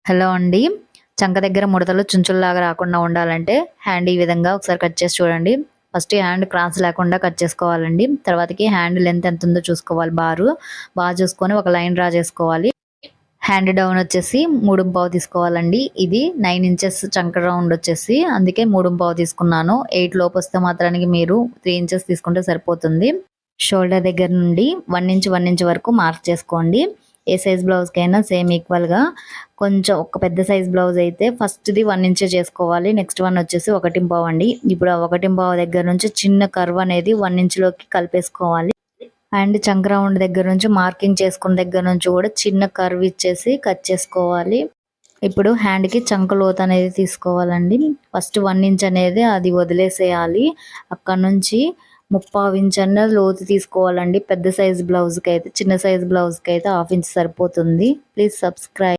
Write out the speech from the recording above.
Hello అండి. చంక దగ్గర ముడతలు చుంచుల్లాగా రాకుండా ఉండాలంటే హ్యాండ్ ఈ విధంగా ఒకసారి కట్ చేసి చూడండి. ఫస్ట్ హ్యాండ్ క్రాస్ లేకుండా కట్ చేసుకోవాలండి. తర్వాతకి హ్యాండ్ లెంత్ ఎంత ఉందో చూసుకోవాలి. బాగా చూసుకొని ఒక లైన్ డ్రా చేసుకోవాలి. హ్యాండ్ డౌన్ వచ్చేసి 3.5 తీసుకోవాలండి. ఇది 9 ఇంచెస్ చంక రౌండ్ వచ్చేసి అందుకే 3.5 తీసుకున్నాను. 8 లోపు వస్తే మాత్రానికి మీరు 3 ఇంచెస్ తీసుకుంటే సరిపోతుంది. షోల్డర్ దగ్గర నుండి 1 ఇంచ్ వరకు మార్క్ చేసుకోండి. ఏ సైజ్ బ్లౌజ్కైనా సేమ్ ఈక్వల్గా కొంచెం ఒక పెద్ద సైజ్ బ్లౌజ్ అయితే ఫస్ట్ది 1 ఇంచే చేసుకోవాలి. నెక్స్ట్ వన్ వచ్చేసి 1.5 అండి. ఇప్పుడు ఆ 1.5 దగ్గర నుంచి చిన్న కర్వ్ అనేది 1 ఇంచ్లోకి కలిపేసుకోవాలి. అండ్ చంక రౌండ్ దగ్గర నుంచి మార్కింగ్ చేసుకున్న దగ్గర నుంచి కూడా చిన్న కర్వ్ ఇచ్చేసి కట్ చేసుకోవాలి. ఇప్పుడు హ్యాండ్కి చంక లోతు అనేది తీసుకోవాలండి. ఫస్ట్ 1 ఇంచ్ అనేది అది వదిలేసేయాలి. అక్కడ నుంచి 3/4 ఇంచ్ అన్నది లోతు తీసుకోవాలండి. పెద్ద సైజ్ బ్లౌజ్కి అయితే, చిన్న సైజ్ బ్లౌజ్కి అయితే 1/2 ఇంచ్ సరిపోతుంది. Please subscribe.